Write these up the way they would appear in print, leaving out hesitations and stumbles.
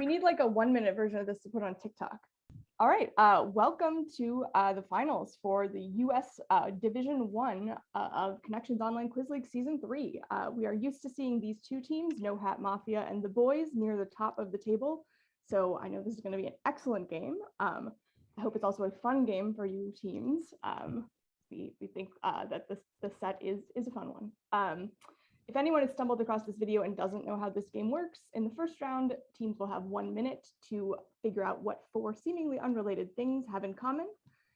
We need like a 1-minute version of this to put on TikTok. All right, welcome to the finals for the US Division 1 of Connections Online Quiz League Season 3. We are used to seeing these two teams, No Hat Mafia and the Beuys, near the top of the table. So I know this is going to be an excellent game. I hope it's also a fun game for you teams. We think that this set is a fun one. If anyone has stumbled across this video and doesn't know how this game works, in the first round, teams will have 1 minute to figure out what 4 seemingly unrelated things have in common.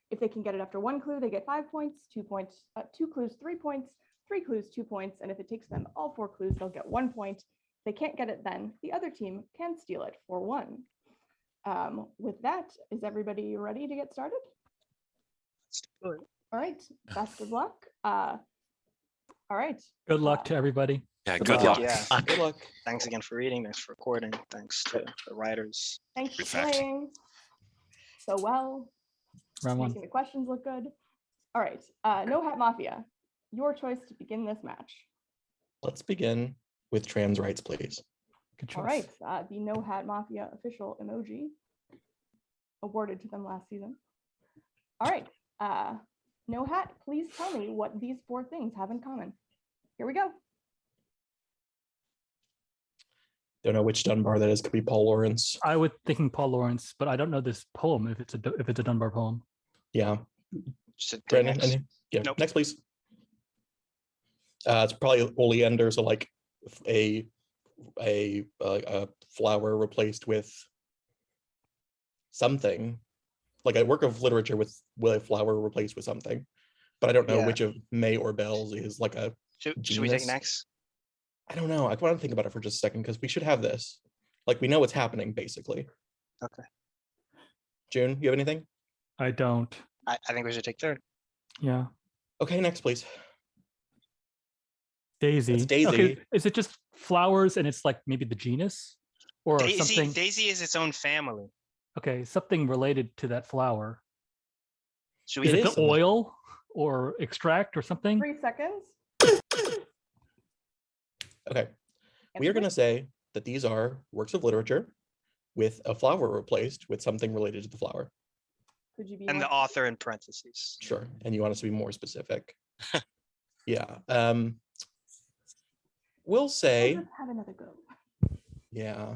If they can get it after 1 clue, they get 5 points, 2 clues, 3 points, 3 clues, 2 points, and if it takes them all 4 clues, they'll get 1 point. If they can't get it then, the other team can steal it for 1. With that, is everybody ready to get started? Let's do it. All right, best of luck. All right. Good luck to everybody. Yeah, good luck. Yeah, Good luck. thanks again for reading. Thanks for recording. Thanks to the writers. Thanks for Perfect. playing so well. Round one. Making the questions look good. All right, No Hat Mafia, your choice to begin this match. Let's begin with trans rights, please. Good choice. All right, the No Hat Mafia official emoji awarded to them last season. All right, No Hat, please tell me what these 4 things have in common. Here we go. Don't know which Dunbar that is. Could be Paul Lawrence. I was thinking Paul Lawrence, but I don't know this poem if it's a Dunbar poem. Yeah. Just Brandon, next. yeah. Nope. Next, please. It's probably oleander, so like a flower replaced with something, like a work of literature with a flower replaced with something. But I don't know Yeah. which of May or Bells is like a Should we take genus. next? I don't know. I want to think about it for just a second because we should have this. Like we know what's happening basically. Okay. June, you have anything? I don't. I think we should take third. Yeah. Okay, next please. Daisy. It's Daisy. Okay. Is it just flowers and it's like maybe the genus or something? Daisy is its own family. Okay, something related to that flower. Should Is we? it the something. oil or extract or something? 3 seconds. Okay. We are going to say that these are works of literature with a flower replaced with something related to the flower. Could you be And more the author in parentheses. Sure. And you want us to be more specific. Yeah. We'll say, Let's have another go. yeah.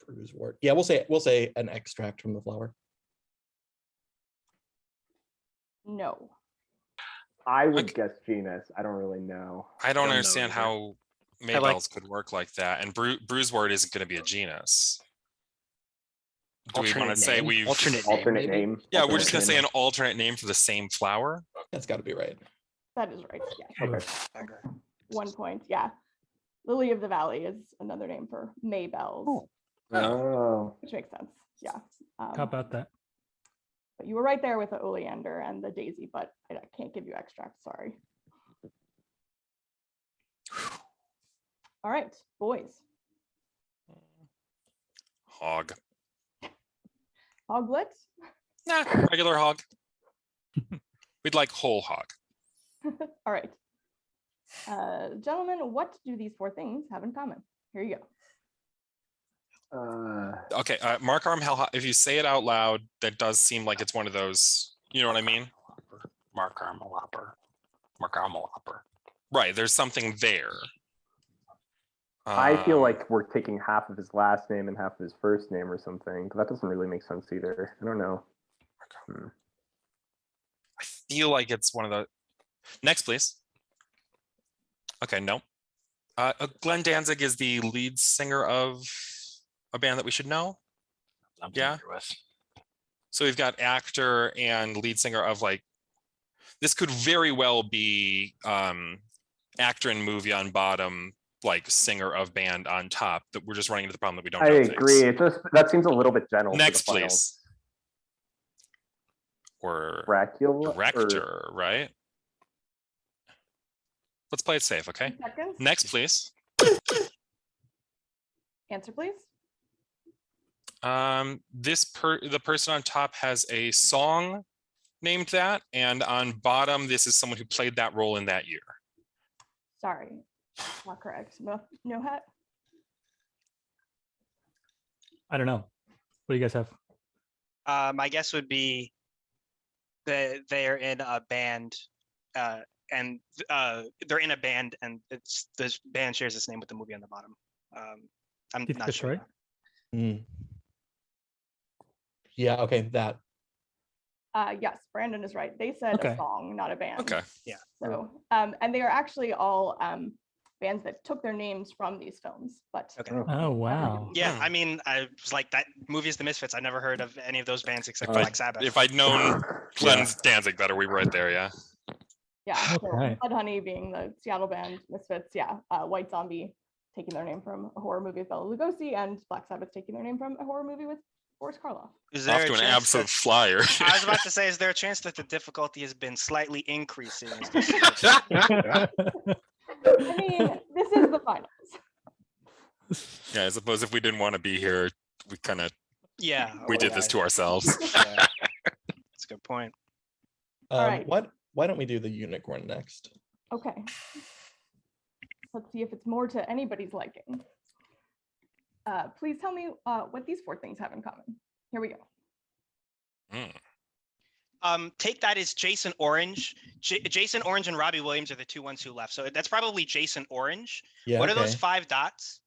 Bruise wort. Yeah, we'll say an extract from the flower. No. I would guess genus. I don't really know. I don't know understand either. how Maybells could work like that. And Bruisewort isn't going to be a genus. Do we want to say we've... Alternate name. Yeah, we're just going to say name. an alternate name for the same flower. That's got to be right. That is right. Yeah. Okay. 1 point. Yeah. Lily of the Valley is another name for Maybells, Oh. which makes sense. Yeah. How about that? But you were right there with the oleander and the daisy, but I can't give you extract. Sorry. All right, boys. Hog. Hoglet. Nah, regular hog. We'd like whole hog. All right. Gentlemen, what do these 4 things have in common? Here you go. Okay, Mark Arm Hell. If you say it out loud, that does seem like it's one of those. You know what I mean? Mark Armalopper. Mark Armalopper. Right. There's something there. I feel like we're taking half of his last name and half of his first name or something. But that doesn't really make sense either. I don't know. I feel like it's one of the. Next, please. Okay, no. Glenn Danzig is the lead singer of a band that we should know. Yeah. So we've got actor and lead singer of like. This could very well be actor in movie on bottom, like singer of band on top. That we're just running into the problem that we don't. I know agree. things. It just that seems a little bit general. Next, for the finals. please. Or Dracula. director, right? Let's play it safe, okay? 2 seconds. Next, please. Answer, please. The person on top has a song named that, and on bottom, this is someone who played that role in that year. Sorry, not correct. No hat. I don't know. What do you guys have? My guess would be that they're in a band, and they're in a band, and it's the band shares its name with the movie on the bottom. I'm Think not that's sure. right? Yeah, okay, that. Yes, Brandon is right. They said Okay. a song, not a band. Okay. Yeah. So, and they are actually all bands that took their names from these films. But Okay. Oh wow. Yeah, Hmm. I mean, I was like, that movie is The Misfits. I never heard of any of those bands except If Black Sabbath. If I'd known Glenn Danzig better, we were right there. Yeah. yeah, so Okay. Mudhoney being the Seattle band, Misfits, yeah, White Zombie taking their name from a horror movie with Bela Lugosi, and Black Sabbath taking their name from a horror movie with Boris Karloff. Is there Off a to an chance absolute that- flyer. I was about to say, is there a chance that the difficulty has been slightly increasing? As this season- I mean, this is the finals. Yeah, I suppose if we didn't want to be here, we kind of Yeah. we did this to ourselves. Yeah. That's a good point. right. Why don't we do the unicorn next? Okay. Let's see if it's more to anybody's liking. Please tell me what these 4 things have in common. Here we go. Take that as Jason Orange. Jason Orange and Robbie Williams are the 2 ones who left. So that's probably Jason Orange. Yeah, What are those okay. 5 dots?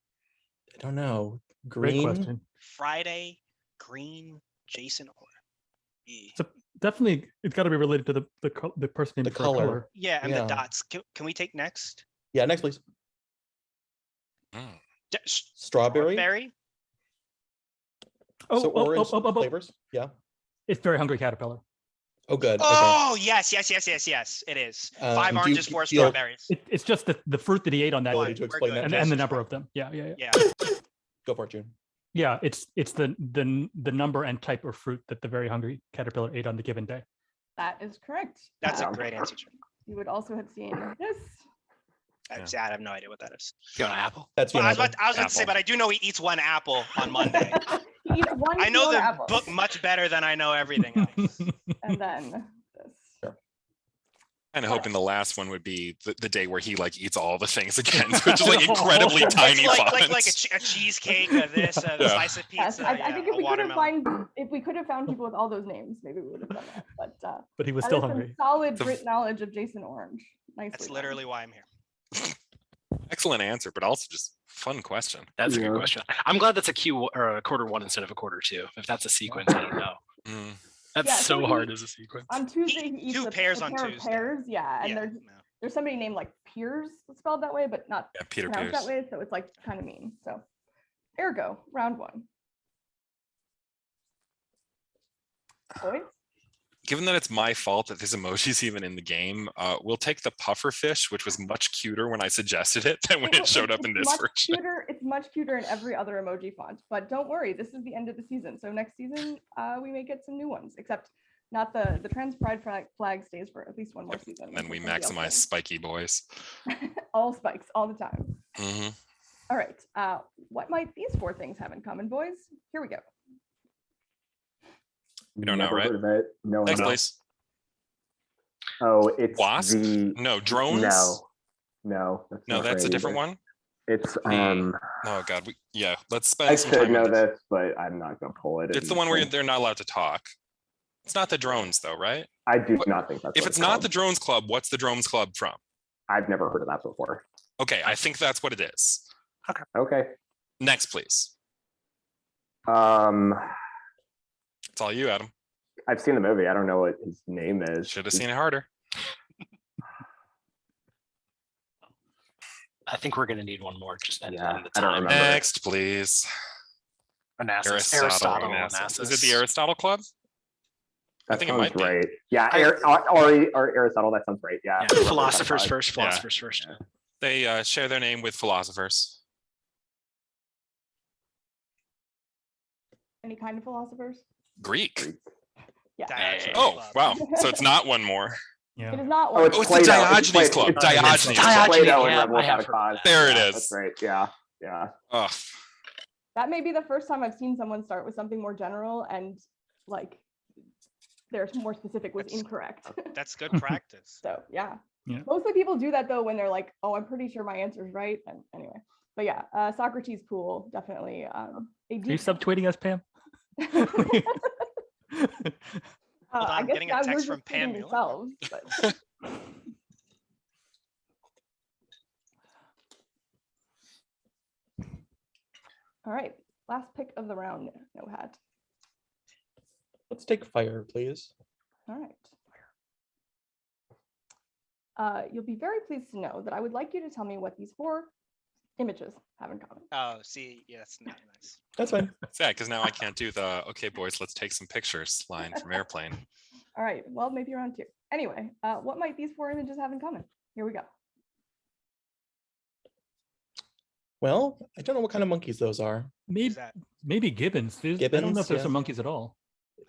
I don't know. Great Green. question. Friday, green, Jason Orange. So definitely, it's got to be related to the person named The for a color. Yeah, and Yeah. the dots. Can we take next? Yeah, next please. Mm. Strawberry. Strawberry? Oh, So orange oh. flavors. Yeah. It's Very Hungry Caterpillar. Oh, good. Okay. Oh, yes. It is. 5 do you oranges, 4 feel- strawberries. It's just the fruit that he ate on that Ability day, to We're explain good. that. and Jason's the number right. of them. Yeah. Yeah. Go for it, June. Yeah, it's the number and type of fruit that the Very Hungry Caterpillar ate on the given day. That is correct. That's a great answer. You would also have seen this. I have no idea what that is. You want an apple? That's Well, I was Unicorn. about to say, Apple. but I do know he eats 1 apple on Monday. He eats one I know Fiona the apple, book much better than I know everything else. and then this. Kind of hoping the last one would be the day where he like eats all the things again, which is like incredibly tiny It's fonts. like a cheesecake, this, a Yeah. slice of Yes, pizza. I think a if we watermelon. could have found people with all those names, maybe we would have done that. But But he was that still is some hungry. solid The- grit knowledge of Jason Orange. Nicely That's done. literally why I'm here. Excellent answer, but also just fun question. That's a Yeah. good question. I'm glad that's a Q or a quarter 1 instead of a quarter 2. If that's a sequence, I don't know. Mm. That's Yeah, so so he- hard as a sequence. On Tuesday, he eats 2 a pairs a on pair of Tuesday. pears, yeah, and Yeah, there's somebody named like Piers spelled that way, but not Yeah, Peter pronounced Pierce. that way, so it's like kind of mean. So, ergo, round 1. Boys, Given that it's my fault that this emoji is even in the game, we'll take the puffer fish, which was much cuter when I suggested it than when it showed up in this much version. cuter. It's much cuter in every other emoji font, but don't worry, this is the end of the season. So next season, we may get some new ones, except not the trans pride flag stays for at least 1 more season. And then we until somebody maximize else spiky boys. wins. All spikes, all the time. Mhm. All right, what might these 4 things have in common, boys? Here we go. We don't know, Never right? heard of it. No one Next, knows. please. Oh, it's Wasp? the No, drones? no. That's No, not that's a right different either. one. It's Oh god, let's spend I some should time know on this. this, but I'm not gonna pull it. It's the one where they're not allowed to talk. It's not the drones though, right? I do what- not think that's If what it's not the called. drones club, what's the drones club from? I've never heard of that before. Okay, I think that's what it is. Okay. Next, please. It's all you, Adam. I've seen the movie. I don't know what his name is. Should have seen it harder. I think we're gonna need one more. Just at Yeah, the end of I don't time. remember. Next, please. Onassis. Aristotle. Onassis. Is it the Aristotle Club? That think it sounds might be. right. Yeah, or Aristotle. That sounds right. Yeah. Yeah, philosophers first. Yeah. Philosophers first. They share their name with philosophers. Any kind of philosophers? Greek. Yeah. Diogenes Oh, Club. wow. So it's not one more. It Yeah. is not Oh, one. it's Oh, it's the Plato. Diogenes Club. It's Diogenes. Diogenes. Plato and Yeah, Rebel I Without a have heard Cause. that. There it Yeah, is. That's right. Yeah. Yeah. Ugh. That may be the first time I've seen someone start with something more general and like their more specific was That's- incorrect. That's good practice. So yeah. Yeah. Mostly people do that though when they're like, oh, I'm pretty sure my answer is right. And anyway. But yeah, Socrates pool, definitely. A Are you deep subtweeting us, Pam? Hold I on, guess getting a guys were text just from Pam tweeting Mueller. themselves, but all right, last pick of the round, no hat. Let's take fire, please. All right. You'll be very pleased to know that I would like you to tell me what these 4 images have in common. Oh, see, yeah, that's not nice. That's fine. Yeah, because now I can't do the okay, boys, let's take some pictures line from Airplane. All right, well, maybe round 2. Anyway, what might these 4 images have in common? Here we go. Well, I don't know what kind of monkeys those are. Maybe, Is that maybe gibbons. I don't know Gibbons, if there's yeah. some monkeys at all.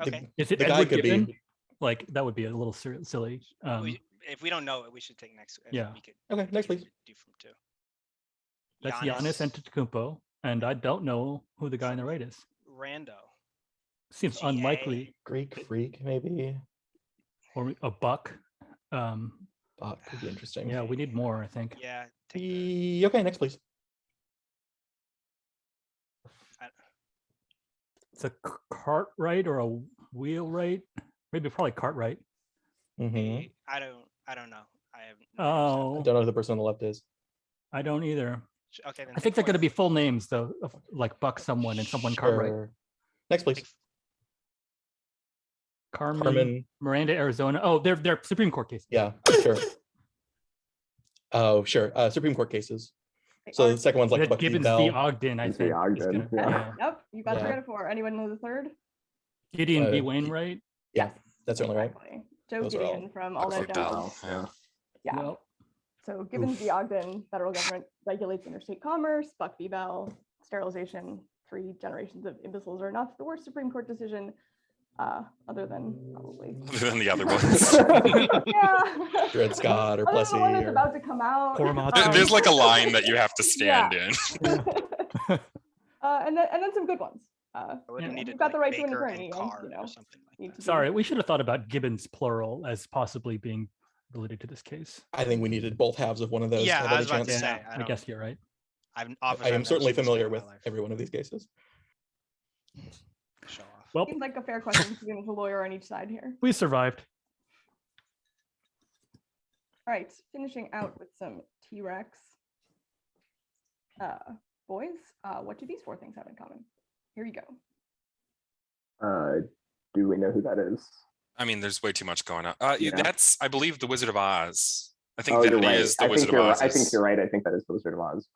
okay? Is it The guy Edward could Gibbon? be. Like that would be a little silly. If we don't know it, we should take next. If Yeah. We could, Okay, next, please. Do from 2. That's Giannis Antetokounmpo, and I don't know who the guy on the right is. Rando. Seems GA. unlikely, Greek freak, maybe. or a buck. Could be interesting. Yeah, we need more, I think. Yeah. Take the, Okay, next, please. It's a Cartwright or a wheelwright, maybe probably Cartwright. Mhm. I don't know. I have. Oh, I don't know who the person on the left is. I don't either. Okay. Then I think they're take going to be fourth. full names though, of like Buck someone and someone Cartwright. Sure. Next, please. Take- Carmen, Miranda, Arizona. Oh, they're Supreme Court cases. Yeah, sure. Oh, sure. Supreme Court cases. They So are- the second one's like That Bucky Gibbons Bell. v. Ogden, I Gibbons v. think. is Ogden, gonna- yeah. Yep, you got 3 Yeah. out of 4. Anyone know the third? Gideon v. Uh, Wainwright. Yeah, that's certainly right. Exactly. Joe Those are all Gideon from All That fucked up. Jazz. Yeah. Yeah. Well, So Gibbons v. Ogden, federal government regulates interstate commerce. Buck v. Bell, sterilization. 3 generations of imbeciles are enough. The worst Supreme Court decision, other than probably. Other than the other ones. Yeah. Dred Scott or Other than the one Plessy. that's Or... about to come out. Poor Mott. There's like a line that you have to stand in. And then some good ones. I would have Yeah. needed You've got the like right to an Baker attorney, and and, Carr you know, or something like need that. to be- Sorry, we should have thought about Gibbons plural as possibly being related to this case. I think we needed both halves of one of those. Yeah, to have I any was about to chance. say. I guess you're right. I am certainly familiar with every one of these cases. Show off. Well, Seems like a fair question given a lawyer on each side here. we survived. All right, finishing out with some T-Rex. Boys, what do these 4 things have in common? Here you go. Do we know who that is? I mean, there's way too much going on. Yeah. That's, I believe, the Wizard of Oz. I think Oh, that you're it right. is the I Wizard think of you're Oz. I think you're right. I think that is the Wizard of Oz,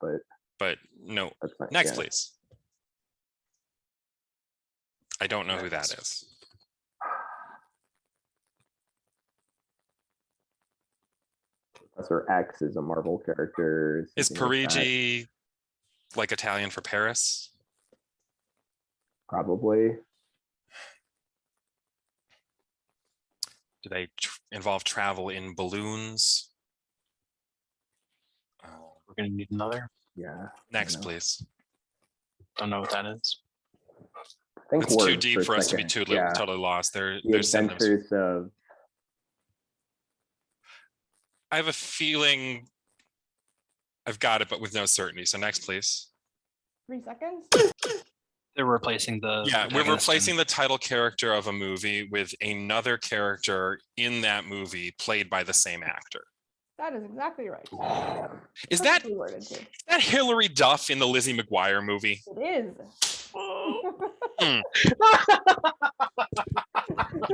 But no. that's not. Next, yeah. please. I don't know who that is. Professor X is a Marvel character. Is something like that. Parigi like Italian for Paris? Probably. Do they involve travel in balloons? We're gonna need another. Yeah. Next, know. please. Don't know what that is. I think It's too words deep a for us to be second. totally, Yeah. totally lost. The There's synonyms. Adventures of. I have a feeling I've got it, but with no certainty. So next, please. 3 seconds. They're replacing the. Yeah, we're protagonist replacing and- the title character of a movie with another character in that movie played by the same actor. That is exactly right. Is that Perfectly worded, too. Hilary Duff in the Lizzie McGuire movie? It is.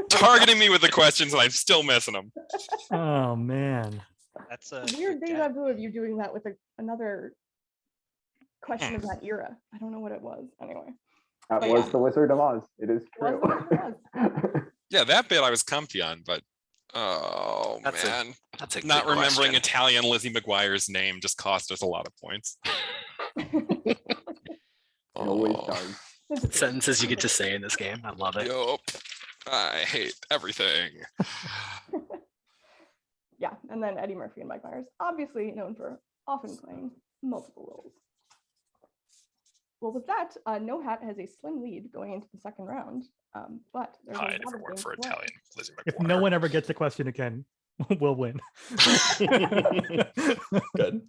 Targeting me with the questions and I'm still missing them. Oh man. That's a Weird good deja guess. vu of you doing that with another question of that era. I don't know what it was. Anyway. That But was yeah. the Wizard of Oz. It is Was true. the Wizard of Yeah, that bit I was comfy on, but oh That's a- man. That's a Not good remembering question. Italian Lizzie McGuire's name just cost us a lot of points. It always Oh, does. Sentences you get to say in this game. I love it. yup. I hate everything. Yeah, and then Eddie Murphy and Mike Myers, obviously known for often playing multiple roles. Well, with that, No Hat has a slim lead going into the second round, but there's a Hi, lot of different word games for to play. Italian Lizzie McGuire. If no one ever gets the question again, we'll win. Good.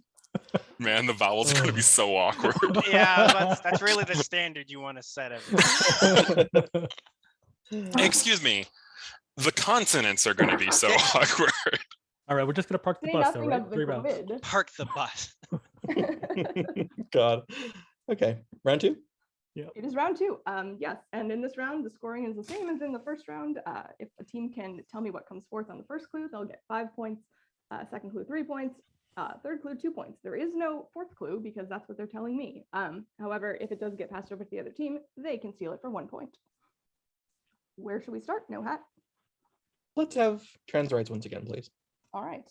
Man, the vowel's gonna be so awkward. Yeah, that's really the standard you want to set everything. Excuse me. The consonants are gonna be so awkward. All right, we're just gonna park the Say bus though, nothing right? of the 3 rounds. COVID. Park the bus. God. Okay, round 2. It is round 2. Yes, and in this round, the scoring is the same as in the first round. If a team can tell me what comes forth on the first clue, they'll get 5 points. Second clue, 3 points. Third clue, 2 points. There is no fourth clue because that's what they're telling me. However, if it does get passed over to the other team, they can seal it for 1 point. Where should we start? No hat. Let's have trans rights once again, please. All right.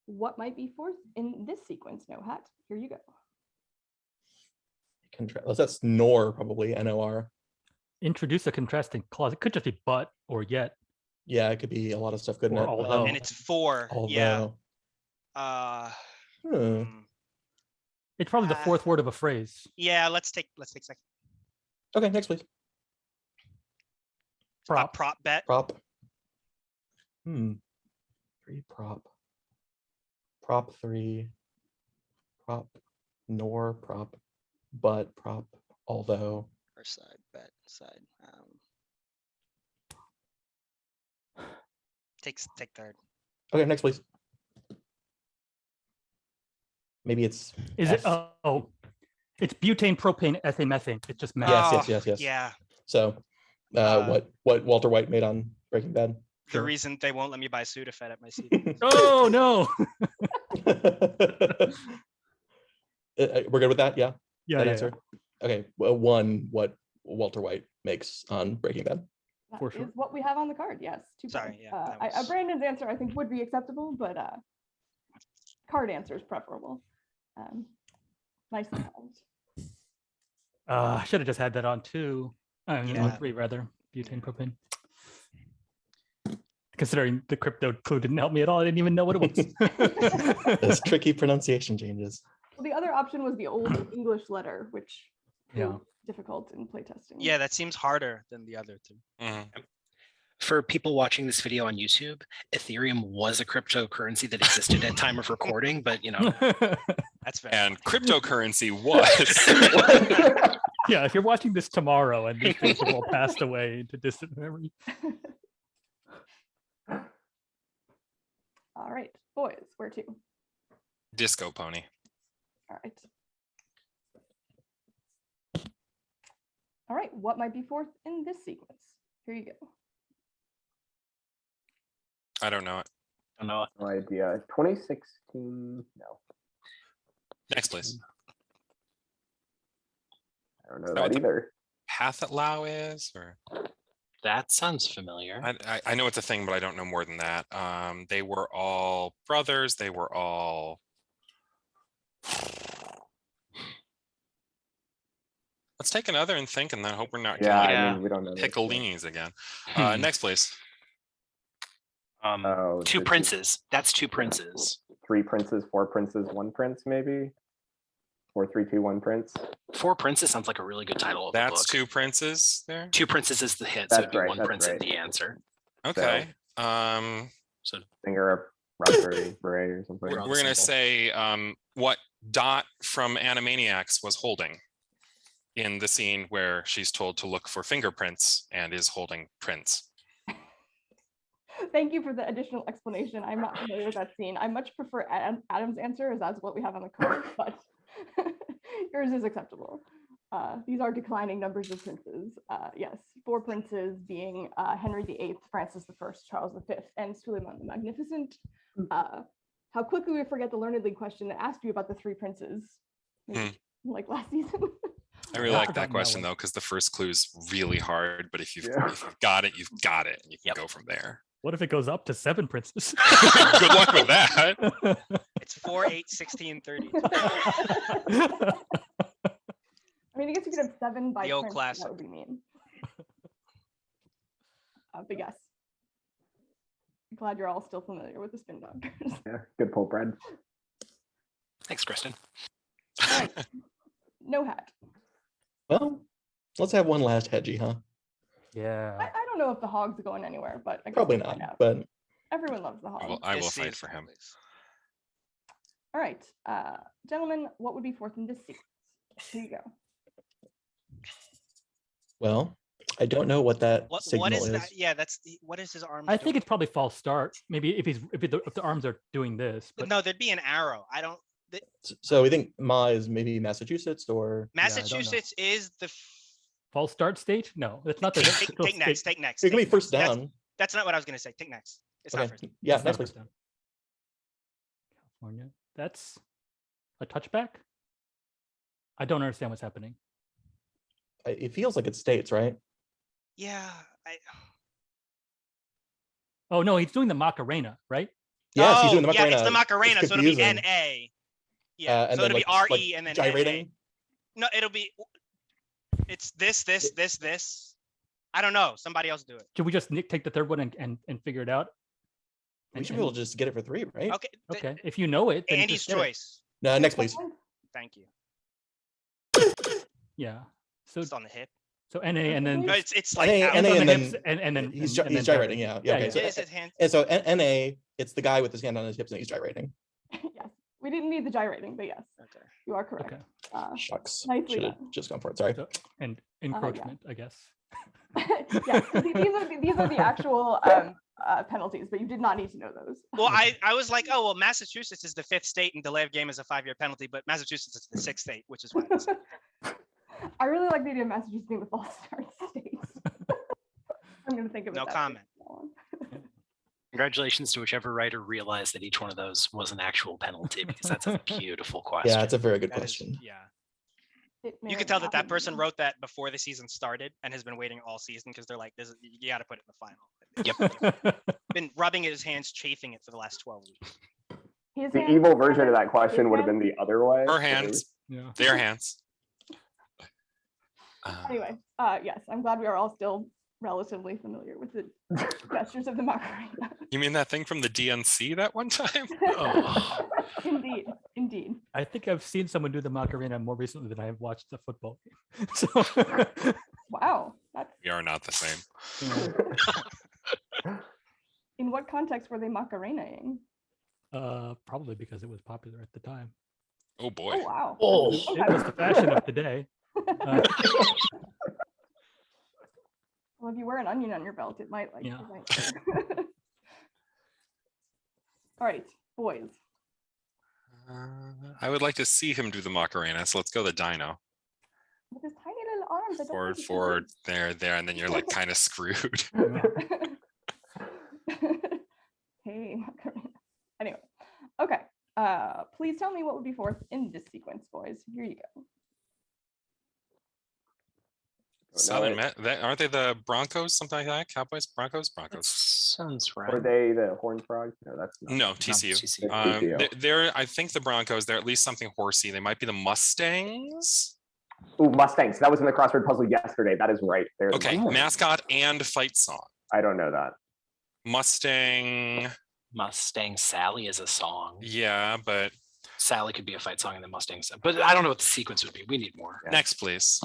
What might be fourth in this sequence? No hat. Here you go. That's nor, probably, N-O-R. Introduce a contrasting clause. It could just be but or yet. Yeah, it could be a lot of stuff, couldn't Or it? although. And it's 4. Yeah. Hmm. It's probably the fourth word of a phrase. Yeah, let's take second. Okay, next, please. Prop. Prop bet. Prop. 3 prop. Prop 3. Prop. Nor prop. But prop. Although. Or side bet side. Take third. Okay, next, please. Maybe it's. Is it? F. Oh, it's butane, propane, ethane, methane. It's just meth. Yes. Yeah. So, what Walter White made on Breaking Bad? The reason they won't let me buy Sudafed at my CD. Oh no. We're good with that, yeah. Yeah. That Yeah, answer. Okay, well, what Walter White makes on Breaking Bad. That For is sure. what we have on the card. Yes. 2 Sorry, points. yeah, that was- Brandon's answer I think would be acceptable, but card answer is preferable. Nice and solved. I should have just had that on 2. Yeah. 3 rather. Butane, propane. Considering the crypto clue didn't help me at all, I didn't even know what it was. Those tricky pronunciation changes. Well, the other option was the old English letter, which Yeah. proved difficult in playtesting. Yeah, that seems harder than the other two. Mhm. For people watching this video on YouTube, Ethereum was a cryptocurrency that existed at time of recording, but That's fair. And cryptocurrency was. Yeah, if you're watching this tomorrow and these things have all passed away into distant memory. All right, boys, where to? Disco pony. All right. All right, what might be fourth in this sequence? Here you go. I don't know it. I don't know. No idea. 2016? No, Next, please. I don't know that that what the- either. Pathatlau is, or That sounds familiar. I know it's a thing, but I don't know more than that. They were all brothers. They were all. Let's take another and think, and then hope we're not Yeah, killing I mean, we don't know. this yet. pickolinis again. Next, please. Oh, Two this is princes. That's 2 princes. 3 princes, 4 princes, 1 prince, maybe. 4, 3, 2, 1 prince. 4 princes sounds like a really good title of a That's book. 2 princes there. 2 princes is the hit, so it'd That's be right, 1 that's prince right. at the answer. Okay. So Singer of Raspberry Beret or something. We're on We're the gonna symbol. say what Dot from Animaniacs was holding in the scene where she's told to look for fingerprints and is holding prints. Thank you for the additional explanation. I'm not familiar with that scene. I much prefer Adam's answer, as that's what we have on the card, but yours is acceptable. These are declining numbers of princes. Yes, 4 princes being Henry VIII, Francis I, Charles V, and Suleiman the Magnificent. How quickly we forget the Learned League question that asked you about the 3 princes, maybe, like last season. I really Yeah, like I've that forgotten that question one. though, because the first clue is really hard, but if you've, Yeah. if you've got it, you've got it. And you can Yep. go from there. What if it goes up to 7 princes? Good luck with that. It's 4, 8, 16, 30. I mean, I guess you could have 7 by The old prince, but classic. that would be mean. But yes. I'm glad you're all still familiar with the spin doctors. Yeah, good pull, Brad. Thanks, Kristen. All right. No hat. Well, let's have one last hedgy, huh? Yeah. I don't know if the hog's going anywhere, but I guess Probably we'll find not, out. but Everyone loves the hog. I will Just see fight it for him. someplace. All right, gentlemen, what would be fourth in this sequence? Here you go. Well, I don't know what that What signal is is. that? Yeah, what is his arm? I think it's probably false start. Maybe if the arms are doing this, but No, there'd be an arrow. I don't. So we think Ma is maybe Massachusetts or I don't know. Massachusetts is the. false start state. No, that's not the Take next. Take next. it could be take first next. down. That's not what I was gonna say. Take next. It's not Okay. first. Yeah, That's next not please. first down. California. That's a touchback. I don't understand what's happening. It feels like it's states, right? Yeah. Oh no, he's doing the Macarena, right? Yes, he's doing the Yeah, Macarena. it's the Macarena, so it'll be confusing. NA. Yeah, And so then, it'll be like, RE and then NA. gyrating. No, it'll be. It's this. I don't know. Somebody else do it. Should we just take the third one and figure it out? We should be able to just get it for 3, right? Okay. Okay, if you know it, then Andy's just get it. choice. No, next please. Thank you. Yeah. So Just on the hip. NA and then No, it's like NA, out. hands NA on and the then hips and then he's and then gyrating. Yeah. Yeah, Okay. yeah. So, Is his hand? and so NA, it's the guy with his hand on his hips and he's gyrating. Yes, we didn't need the gyrating, but yes, Okay. you are correct. Okay. Shucks. Nicely Should have done. just gone for it. Sorry. So, and encroachment, I guess. Yeah, so these are the actual penalties, but you did not need to know those. Well, I was like, oh well, Massachusetts is the 5th state and delay of game is a 5-year penalty, but Massachusetts is the 6th state, which is why. I really like the idea of Massachusetts being the false start state. I'm gonna think of it. No that way comment. from now on. Congratulations to whichever writer realized that each one of those was an actual penalty, because that's a beautiful question. Yeah, it's a very good That is- question. yeah. It may You or can may tell not that be. person wrote that before the season started and has been waiting all season because they're like, this is, you got to put it in the final. Been rubbing his hands, chafing it for the last 12 weeks. His The hand- evil version of that question would have been the other way. Her hands, Yeah. their hands. Anyway, yes, I'm glad we are all still relatively familiar with the gestures of the Macarena. You mean that thing from the DNC that one time? Oh. Indeed. I think I've seen someone do the Macarena more recently than I have watched the football game. So Wow, that's We are not the same. in what context were they Macarenaing? probably because it was popular at the time. Oh boy. Oh wow. Oh. It was the fashion of the day. Well, if you wear an onion on your belt, it might like. Yeah. it might- All right, boys. I would like to see him do the Macarena, so let's go the Dino. With his tiny little arms. I don't Forward, think he can forward, there, and then you're like kind of screwed. do- Hey, Macarena. Anyway, okay. Please tell me what would be fourth in this sequence, boys. Here you go. Southern Met, aren't they the Broncos, something like that? Cowboys, Broncos? Sounds right. Were they the Horned Frogs? No, that's not. No, TCU. TCU. TCU. They're, I think the Broncos, they're at least something horsey. They might be the Mustangs. Ooh, Mustangs. That was in the crossword puzzle yesterday. That is right. They're the Okay, Mustangs. mascot and fight song. I don't know that. Mustang, Mustang Sally is a song. yeah, but Sally could be a fight song in the Mustangs, but I don't know what the sequence would be. We need more. Yeah. next, please.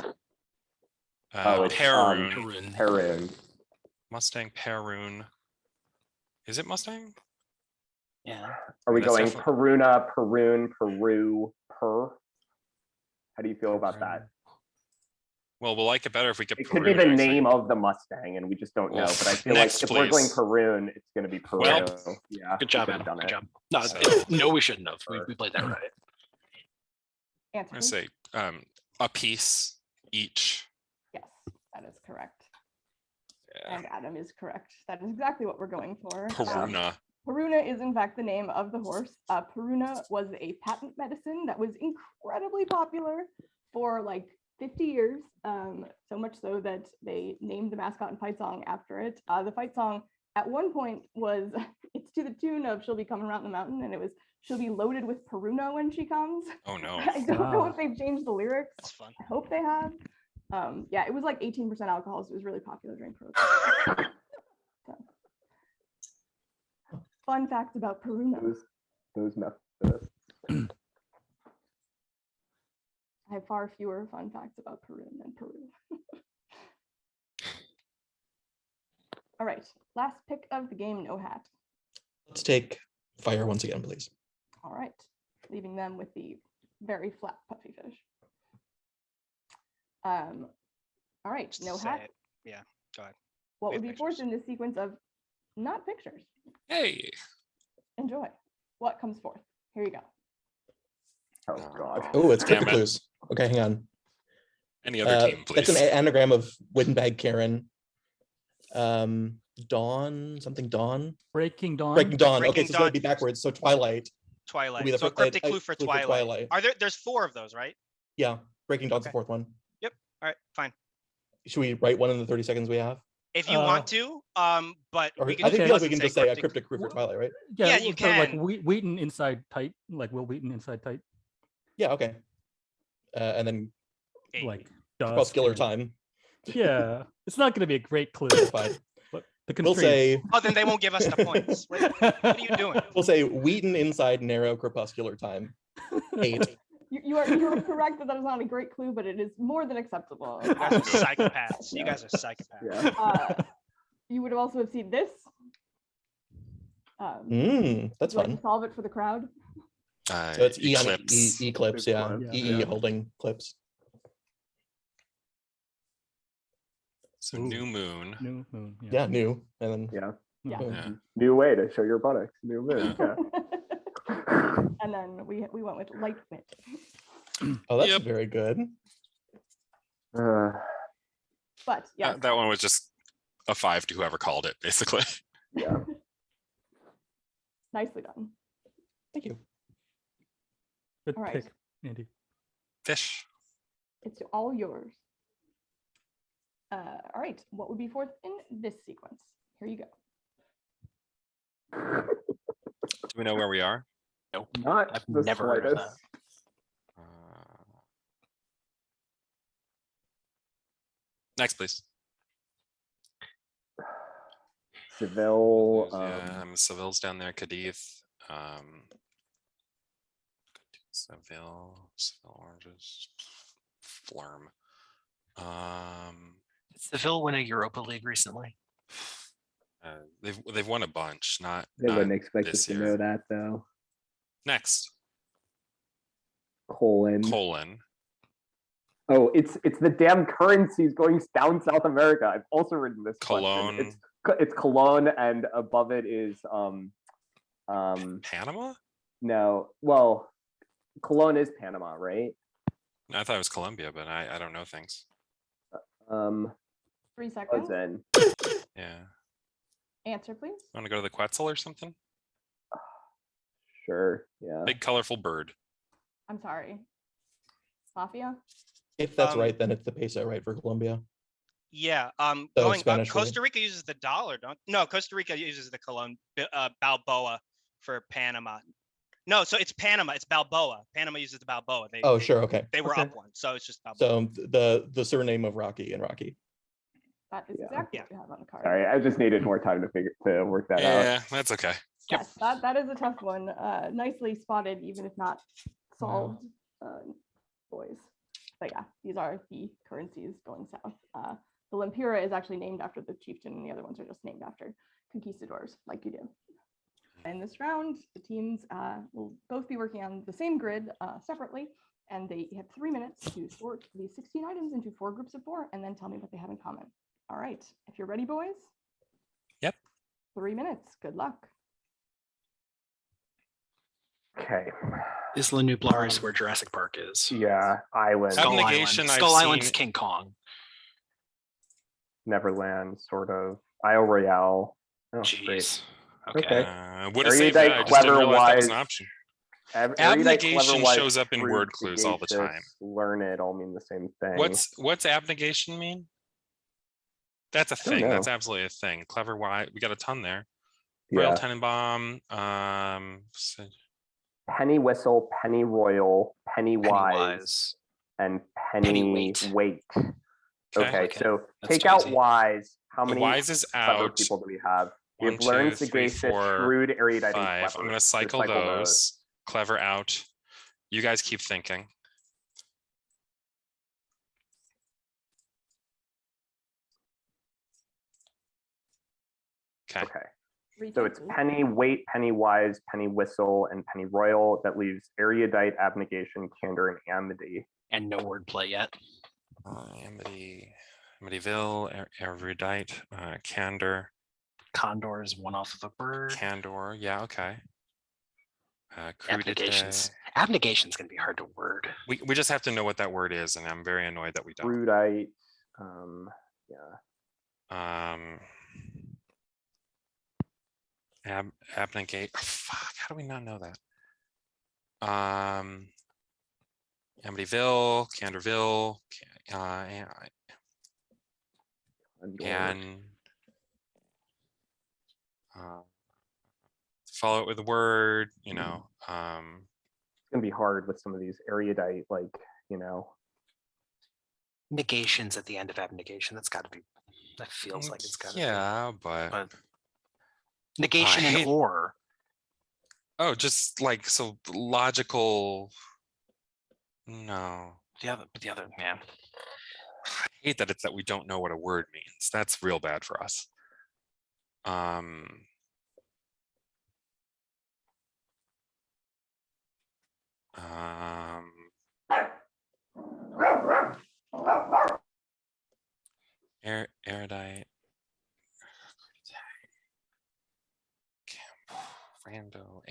Oh, it's, Perun. Perun. Perun. Mustang, Perun. Is it Mustang? Yeah. Are we That's going definitely- Peruna, Perun, Peru, Per? How do you feel about that? Well, we'll like it better if we get It could be the Perun, name actually. of the Mustang, and we just don't know. But I Oof. feel Next, like if we're going please. Perun, it's going to be Peru. Well, Yeah. Good we job, could've Adam. done Good it. job. No, So- no, we shouldn't have. We played that right. Answer. I please. say a piece each. Yes, that is correct. Yeah. And Adam is correct. That is exactly what we're going for. Peruna. Peruna is in fact the name of the horse. Peruna was a patent medicine that was incredibly popular for like 50 years. So much so that they named the mascot and fight song after it. The fight song at one point was, it's to the tune of "She'll be coming around the mountain," and it was "She'll be loaded with Peruna when she comes." Oh no. I don't know Wow. if they've changed the lyrics. That's fun. I hope they have. Yeah, it was like 18% alcohol, so it was really popular during Prohibition. So. Fun facts about Peruna. Those Methodists. I have far fewer fun facts about Peru than Peru. All right, last pick of the game, no hat. Let's take fire once again, please. All right. leaving them with the very flat puffy fish. All right, Just no say hat. it. Yeah, go ahead. What We would have be fourth pictures. in this sequence of not pictures? Hey. Enjoy. What comes forth? Here you go. Oh God. Oh, it's Damn cryptic it. clues. Okay, hang on. Any other team, That's please? an anagram of Wittenbag Karen. Dawn, something Dawn. Breaking Dawn. Breaking Dawn. Okay, Breaking so it's gonna Dawn. be backwards. So Twilight. Twilight. the So a fir- cryptic clue for clue for Twilight. Twilight. Are there's 4 of those, right? Yeah, Breaking Dawn's the Okay. fourth one. All right, fine. Should we write one in the 30 seconds we have? If you want to, but Or we can I just feel pause like we and can just say a cryptic- cryptic clue for Twilight, right? Yeah, you so like can. Wheaton inside tight, like Will Wheaton inside tight, Yeah, okay. And then Hey, like Crepuscular dusk. Time. Yeah, it's not going to be a great clue, Fine. but the We'll say Oh, then they won't give us the points. What are you doing? we'll say Wheaton inside narrow crepuscular time. 8. You are correct that is not a great clue, but it is more than acceptable. You guys are psychopaths. You guys are psychopaths. Yeah. You would have also have seen this. Would That's you like fun. to solve it for the crowd? So it's E on Eclipse. Eclipse, yeah. Eclipse, EE yeah. holding clips. So Ooh. new moon. New moon. Yeah, new. And then Yeah. Yeah. boom. Yeah. New way to show your buttocks. New move. Yeah. And then we went with light wit. Oh, that's Yep. very good. But yeah, That one was just a 5 to whoever called it, basically. Yeah. nicely done. Thank you. Good All right. pick, Andy. Fish. It's all yours. All right, what would be fourth in this sequence? Here you go. Do we know where we are? Nope. Not I've the never heard of slightest. Next, please. Seville. Seville's down there. Cadiz. Seville oranges. Flurm. Did Seville win a Europa League recently? They've won a bunch. Not They not wouldn't expect this us to year. know that though. Next. Colon. Oh, it's the damn currencies going down South America. I've also written this Cologne. question. It's Cologne, and above it is Panama? no. Well, Cologne is Panama, right? I thought it was Colombia, but I don't know things. 3 seconds. Then Yeah. Answer, please. Want to go to the Quetzal or something? sure, yeah. Big colorful bird. I'm sorry. Mafia? If that's Um, right, then it's the peso, right, for Colombia. Yeah. So Going up, Spanish Costa Rica uses the dollar, don't? No, Costa Rica uses the Balboa for Panama. No, so it's Panama. It's Balboa. Panama uses the Balboa. Oh, sure, okay. They were Okay. up one, so it's just Balboa. So the surname of Rocky and Rocky. That is Yeah. exactly Yeah. what you have on the card. Sorry, I just needed more time to work that out. Yeah, that's okay. Yes, that is a tough one. Nicely spotted, even if not solved, boys. But yeah, these are the currencies going south. The Lempira is actually named after the chieftain, and the other ones are just named after conquistadors, like you do. In this round, the teams will both be working on the same grid separately, and they have 3 minutes to sort these 16 items into 4 groups of 4, and then tell me what they have in common. All right, if you're ready, boys. Yep. 3 minutes. Good luck. Okay. Isla Nublar is where Jurassic Park is. Yeah, Island, Ab- Skull Island. Abnegation, I've Skull Island's seen- King Kong. Neverland, sort of. Isle Royale. Oh, great. Jeez. Okay. Okay. Would have saved Erudite, that. I just didn't clever, realize that was an wise. option. Erudite, Abnegation clever, wise, shows up in shrewd, word clues all the time. sagacious, Learned all mean the same thing. What's abnegation mean? That's a don't thing. That's know. absolutely a thing. Clever, why we got a ton there. Royal Yeah. Tenenbaum. Penny whistle, penny royal, penny wise, Pennywise. and penny Pennyweight. weight. Okay, Okay, so that's take out easy. wise. How The many wise is clever out. people do we have? We 1, have learned, 2, 3, sagacious, 4, shrewd, erudite, and 5. clever. I'm gonna So cycle those. Clever out. You guys keep thinking. Okay. Okay. Three So it's choices. penny, wait, penny wise, penny whistle, and penny royal. That leaves erudite, abnegation, candor, and amity. And no wordplay yet. Amityville, erudite, candor, Condor is one off of a bird. candor. Yeah, okay. Abnegation's abnegation's gonna be hard to word. We just have to know what that word is, and I'm very annoyed that we don't. Erudite. Yeah. Abnegate. Oh, fuck, how do we not know that? Amityville, Candorville, and follow it with a word, you know. It's gonna be hard with some of these erudite, like, you know. Negations at the end of abnegation. That's got to be. That feels like it's got to be. Yeah, but Negation and hate- or. oh, just like so logical. No, The other, yeah. I hate that it's that we don't know what a word means. That's real bad for us. Erudite, rando,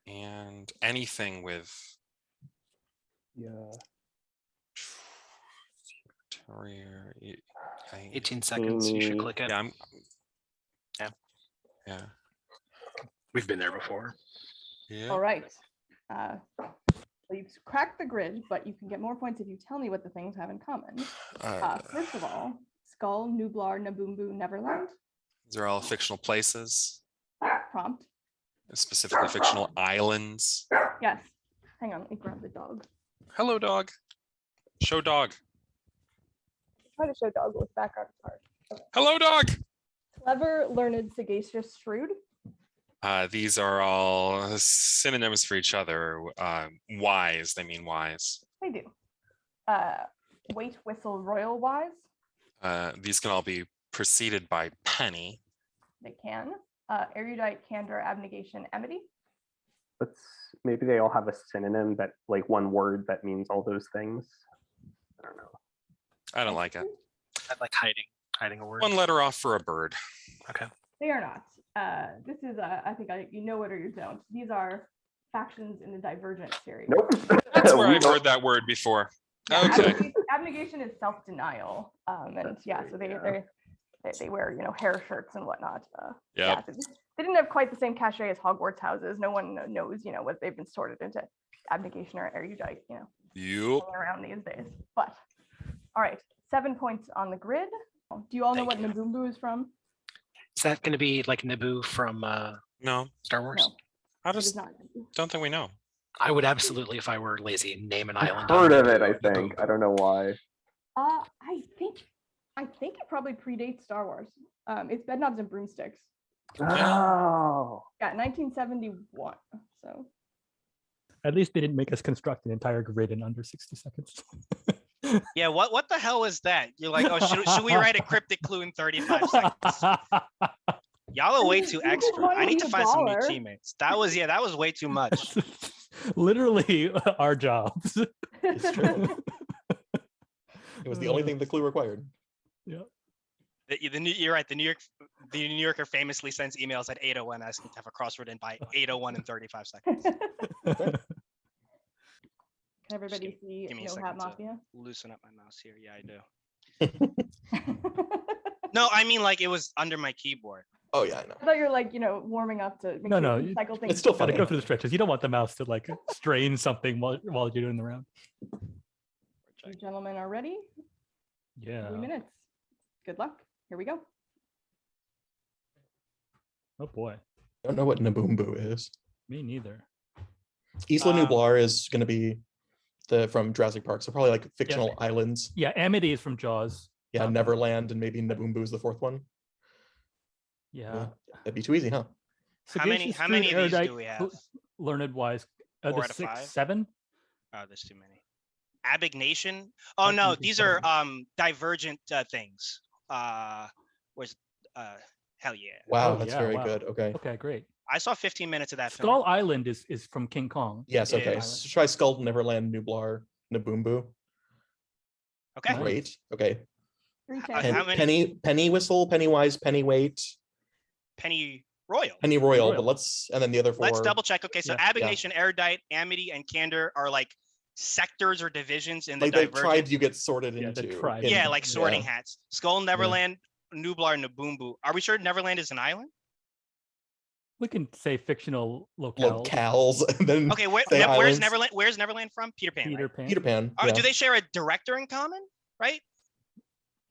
and anything with Yeah. terrier. 18 seconds. You should click it. Yeah, Yeah. Yeah. We've been there before. Yeah. All right. Well, you've cracked the grid, but you can get more points if you tell me what the things have in common. First of all, Skull, Nublar, Naboombu, Neverland. These are all fictional places, Prompt. specifically fictional islands. Yes. Hang on, let me grab the dog. Hello, dog. Show dog. Try to show dog with background is hard. Okay. Hello, dog. Clever, learned, sagacious, shrewd. These are all synonyms for each other. Wise, they mean wise. They do. Wait, whistle, royal, wise. These can all be preceded by penny. They can. Erudite, candor, abnegation, amity. Maybe they all have a synonym that, like, one word that means all those things. I don't know. I don't like it. I like hiding a word. One letter off for a bird. Okay. They are not. This is, I think you know it or you don't. These are factions in the Divergent series. Nope. That's where We I've don't- heard that word before. Yeah, Okay. abnegation is self-denial. And yeah, so they wear, you know, hair shirts and whatnot. Yep. So they didn't have quite the same cachet as Hogwarts houses. No one knows, you know, what they've been sorted into abnegation or erudite, you know, Yup. hanging around these days. But all right, 7 points on the grid. Do you all know what Thank you. Naboombu is from? Is that going to be like Naboo from No, Star Wars? No, I it is just not Naboo. don't think we know. I would absolutely, if I were lazy, name an I've island. heard on of it, I Naboo. think. I don't know why. I think it probably predates Star Wars. It's Bedknobs and Broomsticks. Oh. Yeah, 1971. So At least they didn't make us construct an entire grid in under 60 seconds. Yeah, what the hell is that? You're like, oh, should we write a cryptic clue in 35 seconds? Y'all are way too expert. I need to find some new $1 teammates. That was way too much. Literally our jobs. It's true. It was the only thing the clue required. Yeah. You're right. The New Yorker famously sends emails at 8:01 asking to have a crossword in by 8:01 in 35 seconds. can everybody see give me a No Hat second to- Mafia? Loosen up my mouse here. Yeah, I do. No, I mean like it was under my keyboard. Oh yeah, I know. I thought you were like, you know, warming up to make No, sure no, you cycle things. It's still Gotta funny. go through the stretches. You don't want the mouse to like strain something while you're doing the round. You gentlemen are ready? Yeah. 3 minutes. Good luck. Here we go. Oh boy. I don't know what Naboombu is. Me neither. Isla Nublar is going to be from Jurassic Park, so probably like fictional islands. Yeah, Amity is from Jaws. Yeah, Neverland, and maybe Naboombu is the fourth one. Yeah. That'd be too easy, huh? How many Sagacious, of these Shrewd, do Erudite, we have? Learned, wise. 4 There's out of 6, 5? 7. Oh, there's too many. Abnegation. Oh no, Abnegation, these are seven. divergent things. Where's Hell yeah. Wow, Oh, that's yeah, very wow. good. Okay. Okay, great. I saw 15 minutes of that Skull film. Island is from King Kong. Yes. It Okay. is. So try Skull, Neverland, Nublar, Naboombu. Okay. Nice. Great. Okay. 3 How chances. many- Penny Whistle, Pennywise, Pennyweight, Penny Royal. Penny Royal. Royal. But and then the other 4. Let's double check. Okay, so Yeah. Abnegation, Erudite, Amity, and Candor are like sectors or divisions in the Like they've Divergent. tried to get sorted Yeah, the into. tribe. Yeah, like sorting yeah. hats. Skull, Neverland, Nublar, Naboombu. Are we sure Neverland is an island? We can say fictional locales. Locales. And then Okay, say where's islands. Neverland? Where's Neverland from? Peter Pan. Peter right? Pan. Peter Pan. Oh, yeah. do they share a director in common? Right?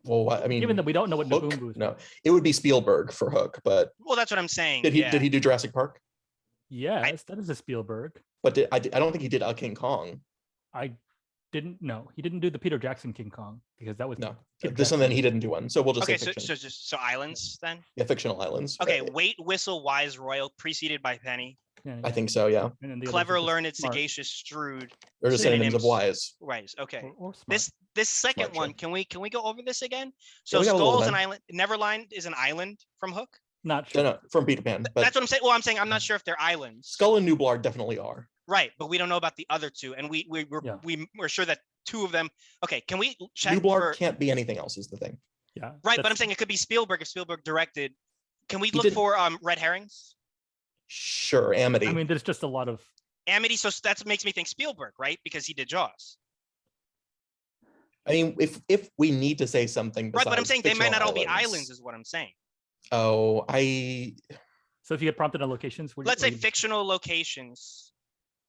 Well, I mean, Given that we don't know what Hook? Naboombu is. No, it would be Spielberg for Hook, but Well, that's what I'm saying. did he yeah. do Jurassic Park? Yes, that is a Spielberg. But I don't think he did King Kong. I didn't know. He didn't do the Peter Jackson King Kong because that was No, Peter this one then Jackson. he didn't do one. So we'll just Okay, say so fiction. so islands then. Yeah, fictional islands. Okay, Wait, Whistle, Wise, Royal, preceded by Penny. Yeah, I yeah. think so. Yeah, And then the others Clever, are just learned, smart sagacious, shrewd. they're just synonyms of Synonyms. wise. Right. Okay. or smart. This second Smart, one, sure. can we go over this again? So we got a little Skull's an bit. island. Neverland is an island from Hook. Not No, sure. no, from Peter Pan. But That's what I'm saying. Well, I'm saying I'm not sure if they're islands. Skull and Nublar definitely are. Right, but we don't know about the other two, and Yeah. we're sure that 2 of them. Okay, can we check Nublar for? can't be anything else. Is the thing. Yeah. Right, but I'm that's- saying it could be Spielberg if Spielberg directed. Can we He look did- for red herrings? Sure, Amity. I mean, there's just a lot of. Amity, so that makes me think Spielberg, right? Because he did Jaws. If we need to say something, Right, but I'm besides saying they might not fictional all be islands, is what I'm saying. Oh, So if you get prompted on locations, Let's say fictional locations,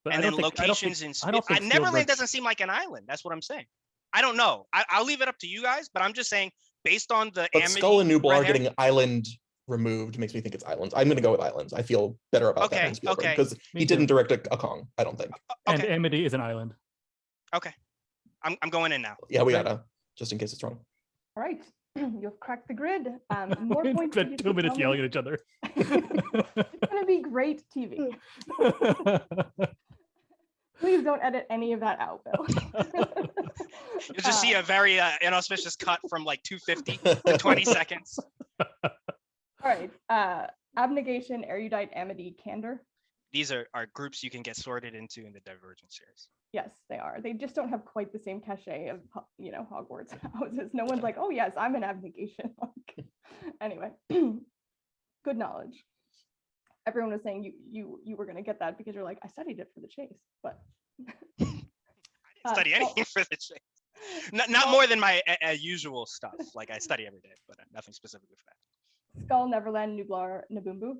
but I and then don't think- I don't locations think- in I don't think Neverland Spielberg- doesn't seem like an island. That's what I'm saying. I don't know. I'll leave it up to you guys, but I'm just saying based on the but Amity, Skull and Nublar red herring- getting island removed makes me think it's islands. I'm going to go with islands. I feel better about that Okay, than Spielberg okay. because Me he too. didn't direct a Kong. I don't think. And Okay, Amity is an island. okay. I'm going in now. Yeah, we Okay. gotta just in case it's wrong. All right, you've cracked the grid. More points. to Spent get 2 to minutes Tommy. yelling at each other. It's gonna be great TV. Please don't edit any of that out, Bill. You'll just see a very inauspicious cut from like 250 to 20 seconds. All right, abnegation, erudite, amity, candor. These are groups you can get sorted into in the Divergent series. Yes, they are. They just don't have quite the same cachet of Hogwarts houses. No one's like, oh yes, I'm an abnegation. Anyway, good knowledge. Everyone was saying you were going to get that because you're like, I studied it for the chase, but I didn't study well- anything for the chase. Not more than my usual stuff. Like I study every day, but nothing specifically for that. Skull, Neverland, Nublar, Naboombu.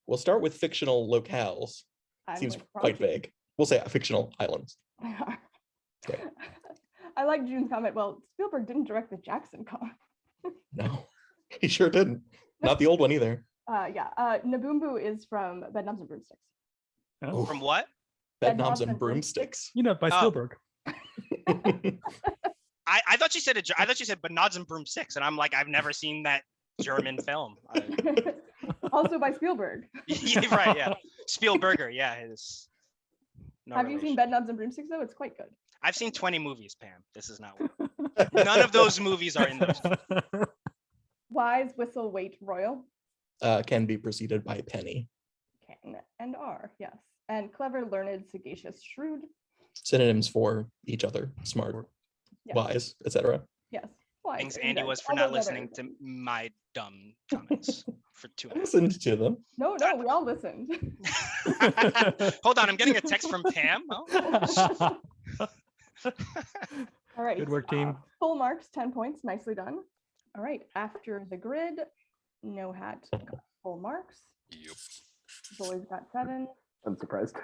We'll start with fictional locales. I'm Seems with quite Bronte. vague. We'll say fictional islands. They are. Okay. I like June's comment. Well, Spielberg didn't direct the Jackson Kong. No, he sure didn't. Not the old one either. Naboombu is from Bedknobs and Broomsticks. Oh, From what? Bedknobs and and broomsticks. you know, by Oh. Spielberg. I thought you said I thought you said Benods and Broom 6, and I'm like, I've never seen that German film. Also by Spielberg. Yeah, right, yeah. Spielberger, yeah. His, no Have you seen relation. Bedknobs and Broomsticks though? It's quite good. I've seen 20 movies, Pam. This is not one. None of those movies are in those. Wise, Whistle, Wait, Royal. Can be preceded by Penny. Can and are, yes. And clever, learned, sagacious, shrewd. Synonyms for each other. Smart, Yes. wise, etc. Yes. Wise, Thanks, you Andy guys, was for all not those other listening to things. my dumb comments for 2 I minutes. listened to them. No, we all listened. Hold on, I'm getting a text from Pam. Oh. All right. Good work, team. Full marks, 10 points. Nicely done. All right. After the grid, No Hat got full marks. Yep. Boys got 7. I'm surprised.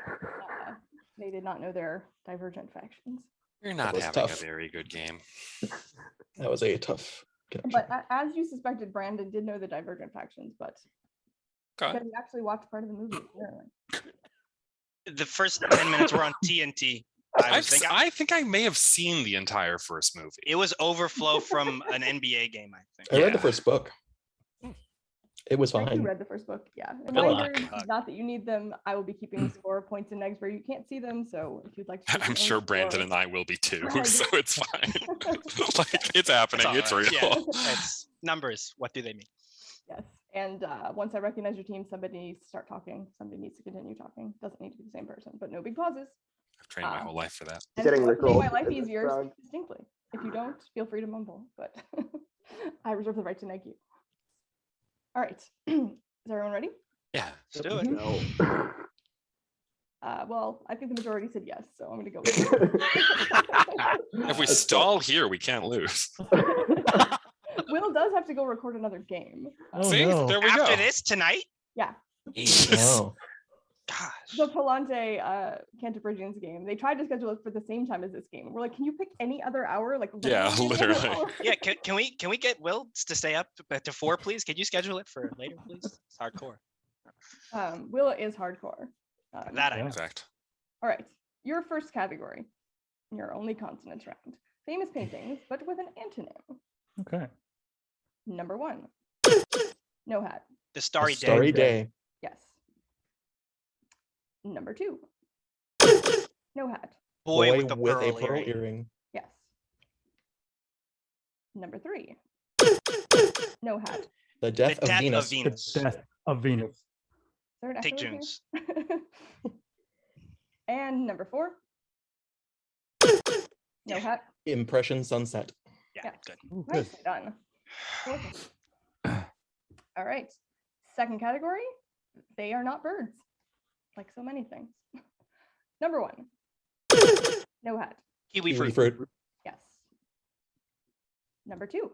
They did not know their divergent factions. You're not was having tough. a very good game. That was a tough connection. But as you suspected, Brandon did know the divergent factions, but Okay. because he actually watched part of the movie. Apparently. The first 10 minutes were on TNT. I think I may have seen the entire first movie. It was overflow from an NBA game, I think. I read the Yeah. first book. It was I you fine. read the first book, yeah. Good luck. Reminders, not that you need them. I will be keeping score of points and negs where you can't see them. So if you'd like to, I'm sure Brandon and I will be too, Right. so it's fine. Like it's happening. all It's right. real. Yeah, it's numbers. What do they mean? Yes. And once I recognize your team, somebody needs to start talking. Somebody needs to continue talking. Doesn't need to be the same person, but no big pauses. I've trained my whole life for that. And if Getting you want to make Rickrolled my life in this easier, round. speak distinctly. If you don't, feel free to mumble, but I reserve the right to neg you. All right. Is everyone ready? Yeah. Let's do it. No. Well, I think the majority said yes, so I'm going to go with it. If we stall here, we can't lose. Will does have to go record another game. Oh, See, no. there we After go. this tonight? Yes. Oh, Gosh. The Palante Cantabrigians game. They tried to schedule it for the same time as this game. We're like, can you pick any other hour? Like, Yeah, any other literally. hour? Yeah, can we get Will to stay up to 4, please? Can you schedule it for later, please? It's hardcore. Will is hardcore. That I Yeah. know. Exact. All right. Your first category. Your only consonants round. Famous paintings, but with an antonym. Okay. Number 1. No hat. The a Starry Day. starry day. Yes. Number 2. No hat. Boy, with the with a pearl pearl earring. earring. Yes. Number 3. No hat. Is The death, The death of Venus. of Venus. The death of Venus. there an Take echo in here? June's. And number 4. No Yeah. hat. Impression sunset. Yeah, Yeah. good. Ooh, good. Nicely done. Awesome. All right. Second category. They are not birds, like so many things. Number 1. No hat. Kiwi Kiwi fruit. fruit. Yes. Number 2.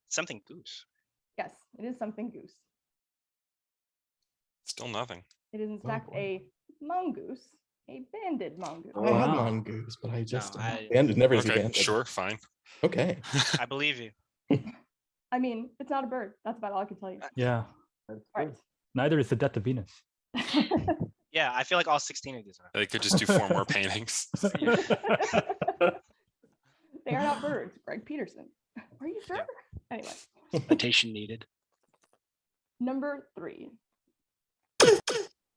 Something goose. Yes, it is something goose. Still nothing. It is in fact boy. a mongoose, a banded mongoose. I had Wow. mongoose, but I just I- banded never to see Okay, banded. sure, fine. Okay. I believe you. I mean, it's not a bird. That's about all I can tell you. Yeah. That's All good. Neither is the death of Venus. right. Yeah, I feel like all 16 of these are. They could just do 4 more paintings. They are not birds. Greg Peterson. Are you sure? Anyway, Citation needed. number 3.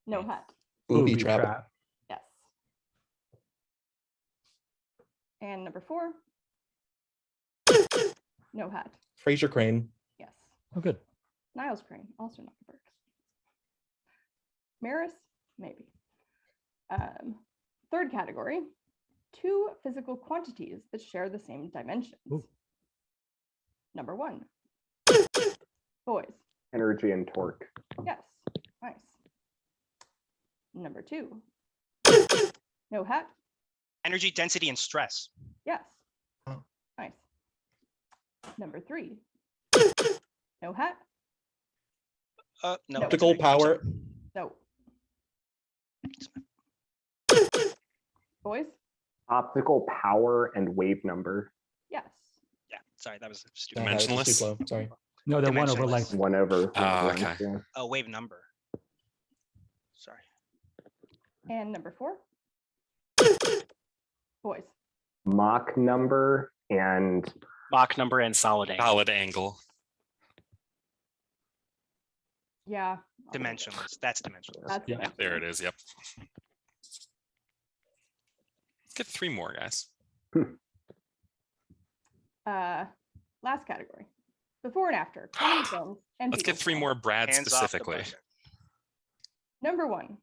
No hat. Booby trap. Yes. And number 4. No hat. Fraser Crane. Yes. Oh, good. Niles Crane, also not a bird. Maris, maybe. Third category. 2 physical quantities that share the same dimensions. Ooh. Number 1. Boys. Energy and torque. Yes. Nice. Number 2. No hat. Energy, density, and stress. Yes. Oh. Nice. Number 3. No hat. No. No. Optical power. No. Boys. Optical power and wave number. Yes. Yeah, sorry, that was stupid. That was just too Dimensionless? slow. Sorry. No, they're one over Dimensionless. length. 1 over. Ah, wavelength, okay. yeah. Oh, wave number. Sorry. And number 4. Boys. Mach number and Mach number and solid angle. Solid angle. Yeah. I'll go with it. Dimensionless. That's dimensionless. That's Yeah, There it is. Yep. Let's get 3 more, guys. Last category. Before and after. Comedy films and Let's get Beatles 3 songs. more Brad Hands off the specifically. budget. Number 1.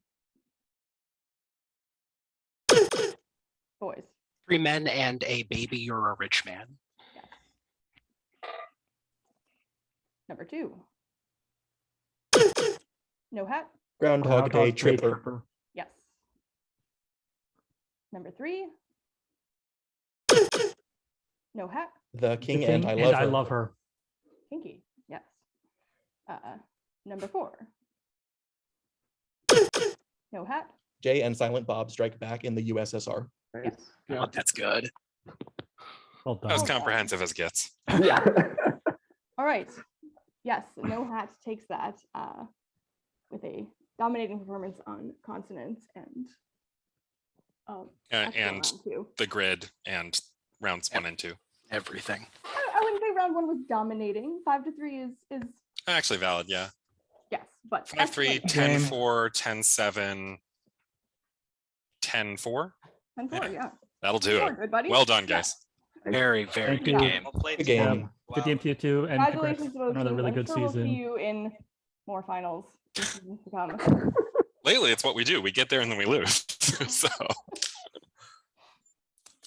Boys. 3 men and a baby, you're a rich man. Yes. Number 2. No hat. Groundhog Day tripper. tripper. Yes. Number 3. No hat. The King, The and I love her. her. Kinky. Yes. Number 4. No hat. Jay and Silent Bob strike back in the USSR. nice. Oh, that's good. Well That was done. comprehensive as gets. Yeah. All right. Yes, no hat takes that with a dominating performance on consonants and excellent And round 2. the grid and rounds 1 and 2. Everything. I wouldn't say round 1 was dominating. 5-3 is Actually valid, yeah. yes, but 5-3, excellent. 10-4, 10-7, 10-4. 10-4, yeah. That'll do Sure, it. good, buddy. Well done, Yeah. guys. Very, very Thank good you. game. Well played, Good team. game. Good Wow. game to you too, and congrats Congratulations to on both another teams. really I'm good sure we'll see season. you in more finals in seasons to come. Lately, it's what we do. We get there and then we lose. So,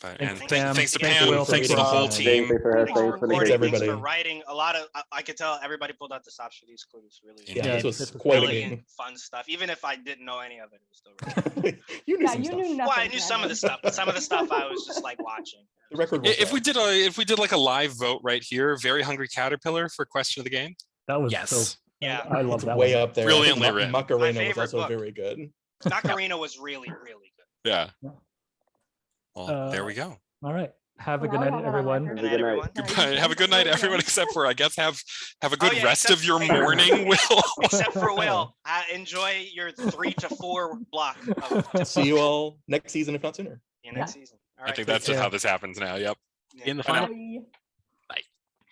but, and Thanks, Sam. thanks to Thanks, Pam. Will, Thanks to for the whole beating team. Thanks for Thanks, the Courtney, game. everybody. thanks for writing a lot of. I could tell everybody pulled out the stops for these clues. Really, Yeah, Yeah, this was this was quite a brilliant, game. fun stuff. Even if I didn't know any of it, it was still really. You knew Yeah, some you stuff. knew nothing. Well, I knew some of the Brandon. stuff, but some of the stuff I was just like watching. The record was If we set. did like a live vote right here, Very Hungry Caterpillar for question of the game. That was Yes. so. Yeah. I love It's that way one. up there. Brilliantly I think written. Macarena was favorite also book. very good. Macarena was really, really good. Yeah. Well, there we go. All right. Have a Well, good now we night, have that on everyone. record. Good night, everyone. Goodbye. Have a good night, everyone, except for I guess have a good yeah, rest except- of your except- morning, Will. Except for Will, enjoy your 3 to 4 block of See you all next season, if not sooner. next season. All I right. think that's just care. how this happens now. Yep. Yeah. In the Bye now. final. Bye.